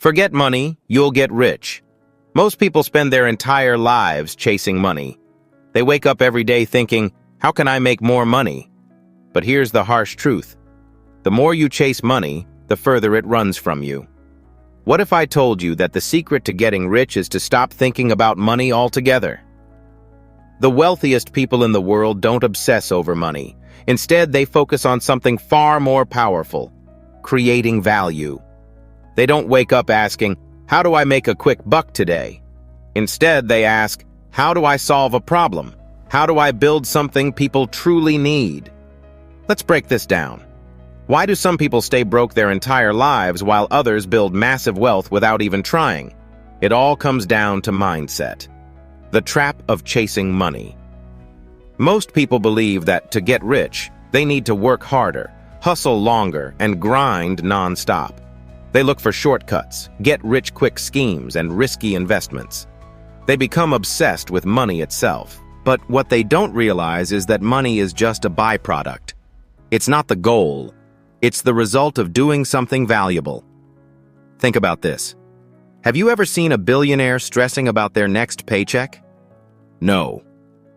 Forget money, you'll get rich. Most people spend their entire lives chasing money. They wake up every day thinking, how can I make more money? But here's the harsh truth. The more you chase money, the further it runs from you. What if I told you that the secret to getting rich is to stop thinking about money altogether? The wealthiest people in the world don't obsess over money. Instead, they focus on something far more powerful: creating value. They don't wake up asking, how do I make a quick buck today? Instead, they ask, how do I solve a problem? How do I build something people truly need? Let's break this down. Why do some people stay broke their entire lives while others build massive wealth without even trying? It all comes down to mindset. The trap of chasing money. Most people believe that to get rich, they need to work harder, hustle longer, and grind non-stop. They look for shortcuts, get-rich-quick schemes, and risky investments. They become obsessed with money itself. But what they don't realize is that money is just a byproduct. It's not the goal. It's the result of doing something valuable. Think about this. Have you ever seen a billionaire stressing about their next paycheck? No.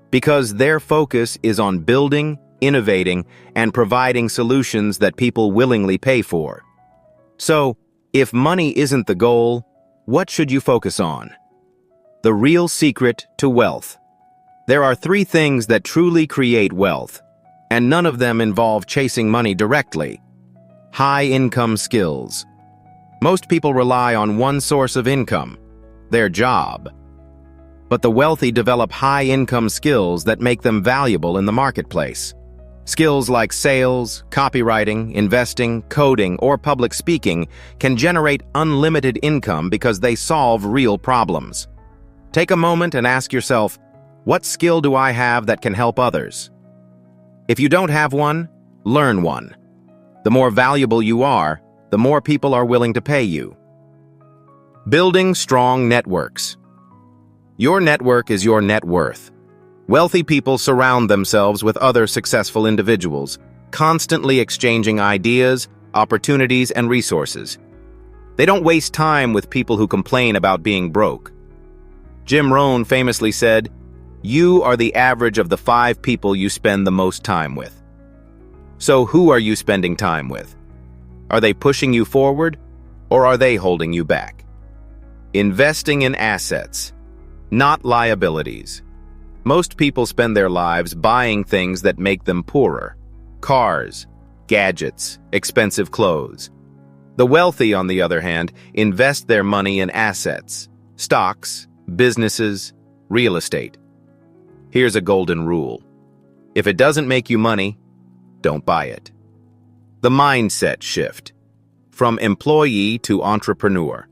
Because their focus is on building, innovating, and providing solutions that people willingly pay for. So, if money isn't the goal, what should you focus on? The real secret to wealth. There are 3 things that truly create wealth, and none of them involve chasing money directly. High-income skills. Most people rely on one source of income, their job. But the wealthy develop high-income skills that make them valuable in the marketplace. Skills like sales, copywriting, investing, coding, or public speaking can generate unlimited income because they solve real problems. Take a moment and ask yourself, what skill do I have that can help others? If you don't have one, learn one. The more valuable you are, the more people are willing to pay you. Building strong networks. Your network is your net worth. Wealthy people surround themselves with other successful individuals, constantly exchanging ideas, opportunities, and resources. They don't waste time with people who complain about being broke. Jim Rohn famously said, "You are the average of the 5 people you spend the most time with." So who are you spending time with? Are they pushing you forward, or are they holding you back? Investing in assets, not liabilities. Most people spend their lives buying things that make them poorer. Cars, gadgets, expensive clothes. The wealthy, on the other hand, invest their money in assets, stocks, businesses, real estate. Here's a golden rule. If it doesn't make you money, don't buy it. The mindset shift. From employee to entrepreneur.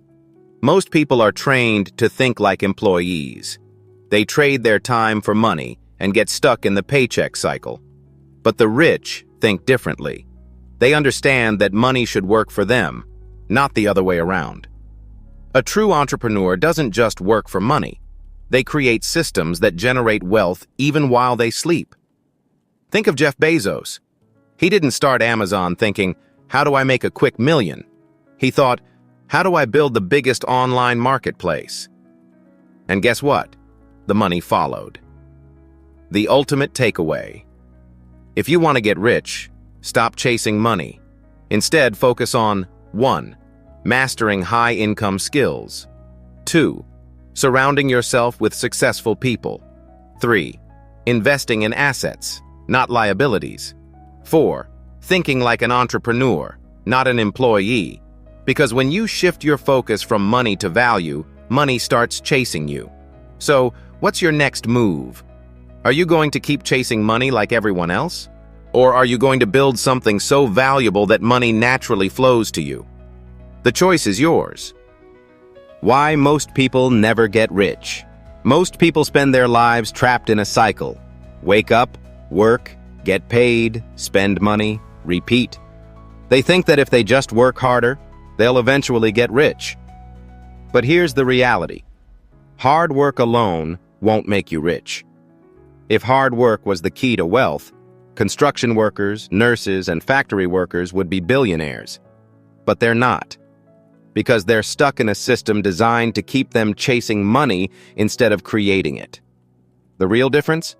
Most people are trained to think like employees. They trade their time for money and get stuck in the paycheck cycle. But the rich think differently. They understand that money should work for them, not the other way around. A true entrepreneur doesn't just work for money. They create systems that generate wealth even while they sleep. Think of Jeff Bezos. He didn't start Amazon thinking, how do I make a quick million? He thought, how do I build the biggest online marketplace? And guess what? The money followed. The ultimate takeaway. If you want to get rich, stop chasing money. Instead, focus on 1. Mastering high-income skills. 2. Surrounding yourself with successful people. 3. Investing in assets, not liabilities. 4. Thinking like an entrepreneur, not an employee. Because when you shift your focus from money to value, money starts chasing you. So, what's your next move? Are you going to keep chasing money like everyone else? Or are you going to build something so valuable that money naturally flows to you? The choice is yours. Why most people never get rich. Most people spend their lives trapped in a cycle. Wake up, work, get paid, spend money, repeat. They think that if they just work harder, they'll eventually get rich. But here's the reality. Hard work alone won't make you rich. If hard work was the key to wealth, construction workers, nurses, and factory workers would be billionaires. But they're not. because they're stuck in a system designed to keep them chasing money instead of creating it. The real difference?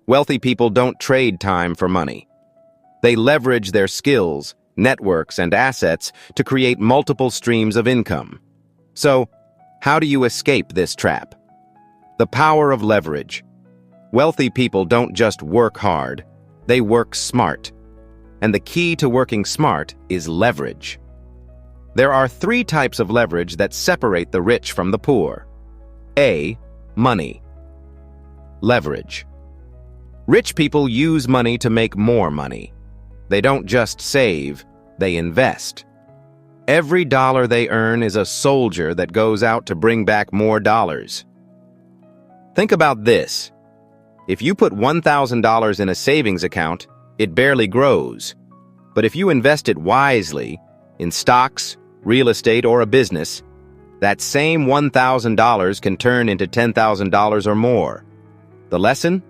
Wealthy people don't trade time for money. They leverage their skills, networks, and assets to create multiple streams of income. So, how do you escape this trap? The power of leverage. Wealthy people don't just work hard, they work smart. And the key to working smart is leverage. There are 3 types of leverage that separate the rich from the poor. A. Money. Leverage. Rich people use money to make more money. They don't just save, they invest. Every dollar they earn is a soldier that goes out to bring back more dollars. Think about this. If you put $1,000 in a savings account, it barely grows. But if you invest it wisely, in stocks, real estate, or a business, that same $1,000 can turn into $10,000 or more. The lesson?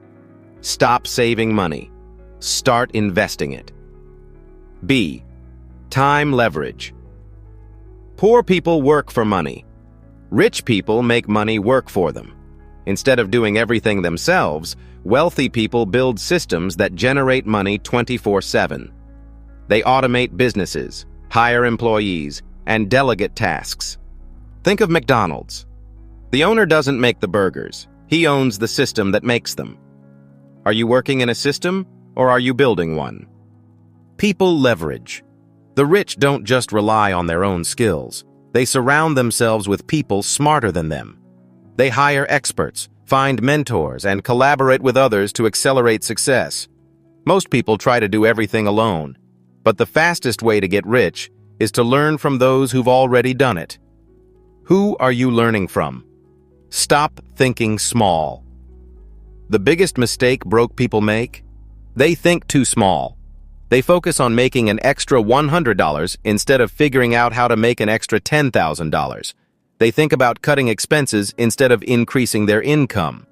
Stop saving money. Start investing it. B. Time leverage. Poor people work for money. Rich people make money work for them. Instead of doing everything themselves, wealthy people build systems that generate money 24/7. They automate businesses, hire employees, and delegate tasks. Think of McDonald's. The owner doesn't make the burgers. He owns the system that makes them. Are you working in a system, or are you building one? People leverage. The rich don't just rely on their own skills. They surround themselves with people smarter than them. They hire experts, find mentors, and collaborate with others to accelerate success. Most people try to do everything alone, but the fastest way to get rich is to learn from those who've already done it. Who are you learning from? Stop thinking small. The biggest mistake broke people make? They think too small. They focus on making an extra $100 instead of figuring out how to make an extra $10,000. They think about cutting expenses instead of increasing their income.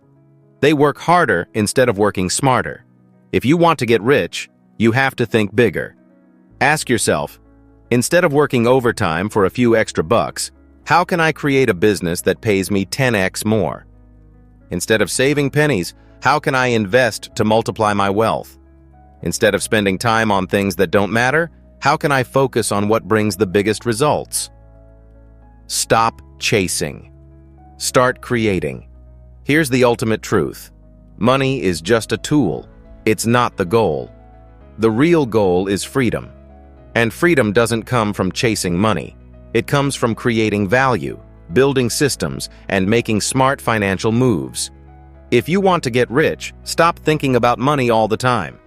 They work harder instead of working smarter. If you want to get rich, you have to think bigger. Ask yourself, instead of working overtime for a few extra bucks, how can I create a business that pays me 10x more? Instead of saving pennies, how can I invest to multiply my wealth? Instead of spending time on things that don't matter, how can I focus on what brings the biggest results? Stop chasing. Start creating. Here's the ultimate truth. Money is just a tool. It's not the goal. The real goal is freedom. And freedom doesn't come from chasing money. It comes from creating value, building systems, and making smart financial moves. If you want to get rich, stop thinking about money all the time.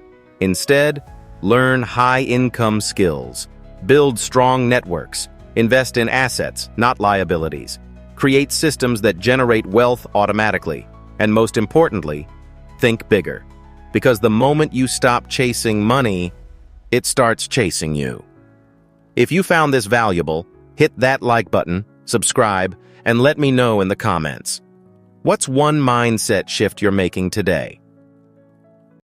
Instead, learn high-income skills, build strong networks, invest in assets, not liabilities, create systems that generate wealth automatically, and most importantly, think bigger. Because the moment you stop chasing money, it starts chasing you. If you found this valuable, hit that like button, subscribe, and let me know in the comments. What's one mindset shift you're making today?